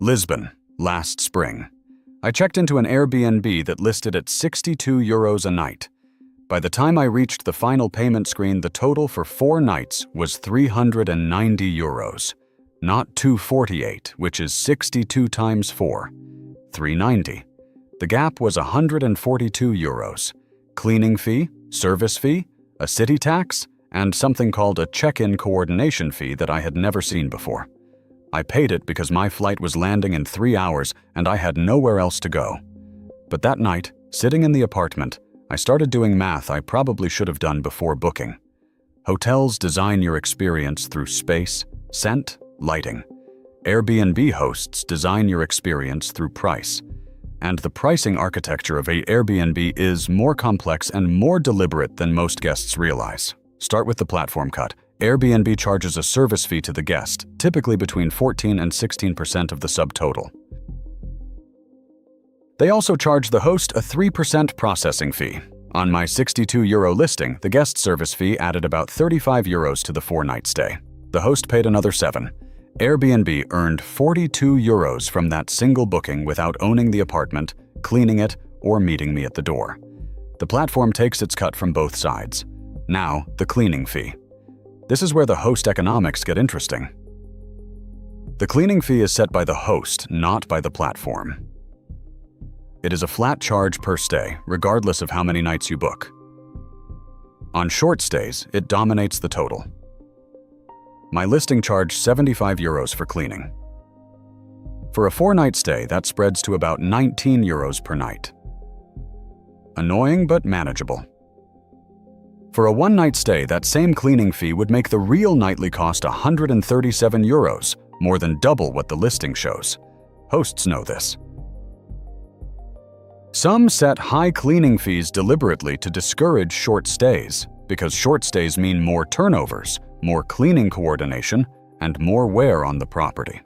Lisbon, last spring. I checked into an Airbnb that listed at €62 a night. By the time I reached the final payment screen, the total for 4 nights was €390. Not €248, which is 62 times 4. €390. The gap was €142. Cleaning fee, service fee, a city tax, and something called a check-in coordination fee that I had never seen before. I paid it because my flight was landing in 3 hours and I had nowhere else to go. But that night, sitting in the apartment, I started doing math I probably should have done before booking. Hotels design your experience through space, scent, lighting. Airbnb hosts design your experience through price. And the pricing architecture of Airbnb is more complex and more deliberate than most guests realize. Start with the platform cut. Airbnb charges a service fee to the guest, typically between 14 and 16% of the subtotal. They also charge the host a 3% processing fee. On my €62 listing, the guest service fee added about €35 to the 4-night stay. The host paid another $7. Airbnb earned €42 from that single booking without owning the apartment, cleaning it, or meeting me at the door. The platform takes its cut from both sides. Now, the cleaning fee. This is where the host economics get interesting. The cleaning fee is set by the host, not by the platform. It is a flat charge per stay, regardless of how many nights you book. On short stays, it dominates the total. My listing charged €75 for cleaning. For a 4-night stay, that spreads to about €19 per night. Annoying but manageable. For a 1-night stay, that same cleaning fee would make the real nightly cost €137, more than double what the listing shows. Hosts know this. Some set high cleaning fees deliberately to discourage short stays, because short stays mean more turnovers, more cleaning coordination, and more wear on the property.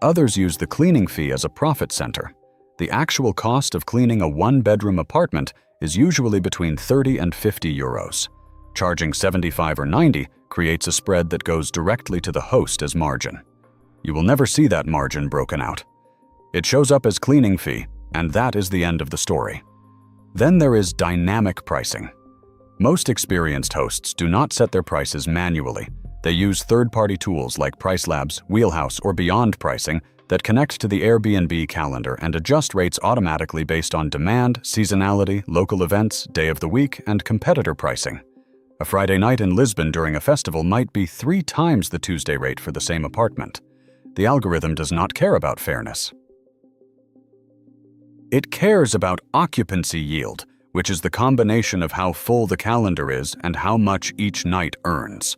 Others use the cleaning fee as a profit center. The actual cost of cleaning a 1-bedroom apartment is usually between €30 and €50. Charging $75 or $90 creates a spread that goes directly to the host as margin. You will never see that margin broken out. It shows up as cleaning fee, and that is the end of the story. Then there is dynamic pricing. Most experienced hosts do not set their prices manually. They use third-party tools like PriceLab's, Wheelhouse, or Beyond Pricing that connect to the Airbnb calendar and adjust rates automatically based on demand, seasonality, local events, day of the week, and competitor pricing. A Friday night in Lisbon during a festival might be 3 times the Tuesday rate for the same apartment. The algorithm does not care about fairness. It cares about occupancy yield, which is the combination of how full the calendar is and how much each night earns.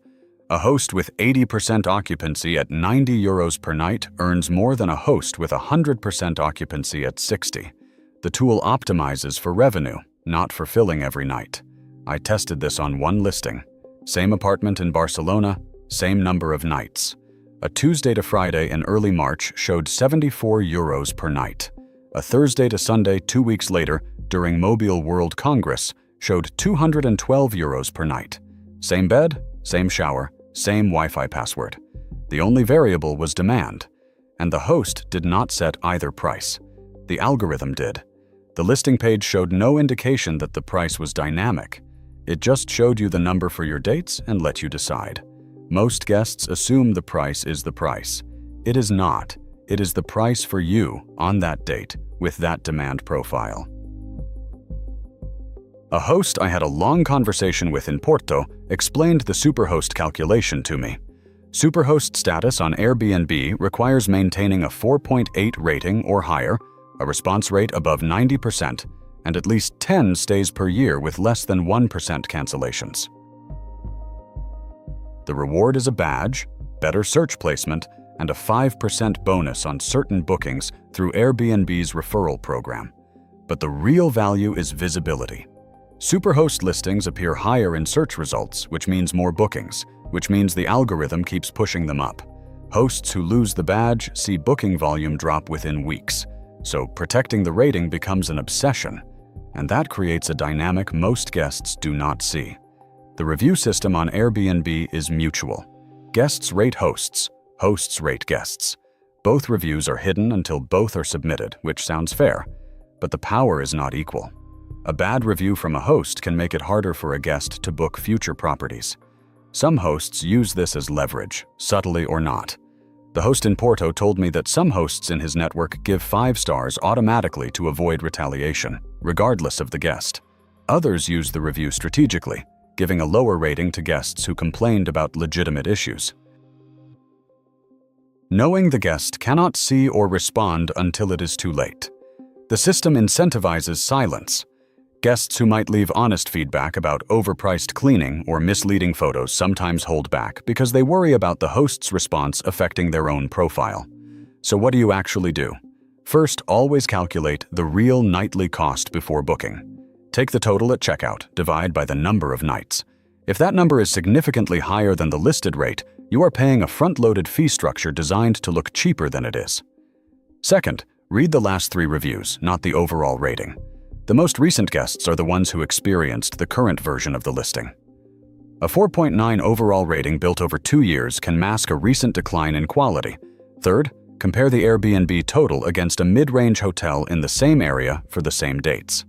A host with 80% occupancy at €90 per night earns more than a host with 100% occupancy at $60. The tool optimizes for revenue, not for filling every night. I tested this on 1 listing. Same apartment in Barcelona, same number of nights. A Tuesday to Friday in early March showed €74 per night. A Thursday to Sunday 2 weeks later, during Mobile World Congress, showed €212 per night. Same bed, same shower, same Wi-Fi password. The only variable was demand, and the host did not set either price. The algorithm did. The listing page showed no indication that the price was dynamic. It just showed you the number for your dates and let you decide. Most guests assume the price is the price. It is not. It is the price for you on that date with that demand profile. A host I had a long conversation with in Porto explained the Superhost calculation to me. Superhost status on Airbnb requires maintaining a 4.8 rating or higher, a response rate above 90%, and at least 10 stays per year with less than 1% cancellations. The reward is a badge, better search placement, and a 5% bonus on certain bookings through Airbnb's referral program. But the real value is visibility. Superhost listings appear higher in search results, which means more bookings, which means the algorithm keeps pushing them up. Hosts who lose the badge see booking volume drop within weeks, so protecting the rating becomes an obsession, and that creates a dynamic most guests do not see. The review system on Airbnb is mutual. Guests rate hosts, hosts rate guests. Both reviews are hidden until both are submitted, which sounds fair, but the power is not equal. A bad review from a host can make it harder for a guest to book future properties. Some hosts use this as leverage, subtly or not. The host in Porto told me that some hosts in his network give 5 stars automatically to avoid retaliation, regardless of the guest. Others use the review strategically, giving a lower rating to guests who complained about legitimate issues. Knowing the guest cannot see or respond until it is too late. The system incentivizes silence. Guests who might leave honest feedback about overpriced cleaning or misleading photos sometimes hold back because they worry about the host's response affecting their own profile. So what do you actually do? First, always calculate the real nightly cost before booking. Take the total at checkout, divide by the number of nights. If that number is significantly higher than the listed rate, you are paying a front-loaded fee structure designed to look cheaper than it is. Second, read the last 3 reviews, not the overall rating. The most recent guests are the ones who experienced the current version of the listing. A 4.9 overall rating built over 2 years can mask a recent decline in quality. Third, compare the Airbnb total against a mid-range hotel in the same area for the same dates.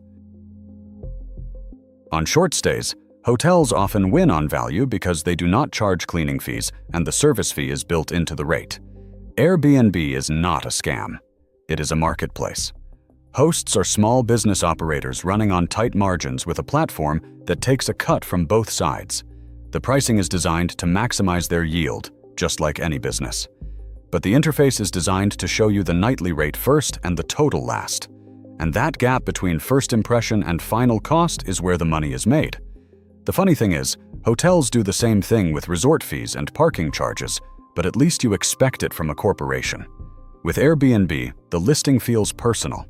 On short stays, hotels often win on value because they do not charge cleaning fees and the service fee is built into the rate. Airbnb is not a scam. It is a marketplace. Hosts are small business operators running on tight margins with a platform that takes a cut from both sides. The pricing is designed to maximize their yield, just like any business. But the interface is designed to show you the nightly rate first and the total last. And that gap between first impression and final cost is where the money is made. The funny thing is, hotels do the same thing with resort fees and parking charges, but at least you expect it from a corporation. With Airbnb, the listing feels personal.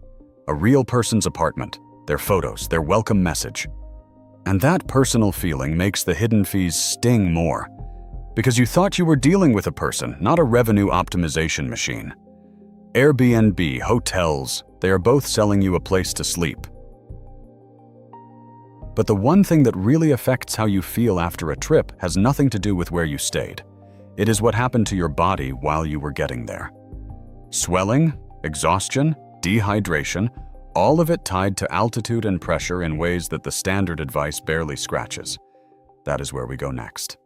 A real person's apartment, their photos, their welcome message. And that personal feeling makes the hidden fees sting more. Because you thought you were dealing with a person, not a revenue optimization machine. Airbnb, hotels, they are both selling you a place to sleep. But the one thing that really affects how you feel after a trip has nothing to do with where you stayed. It is what happened to your body while you were getting there. Swelling, exhaustion, dehydration, all of it tied to altitude and pressure in ways that the standard advice barely scratches. That is where we go next.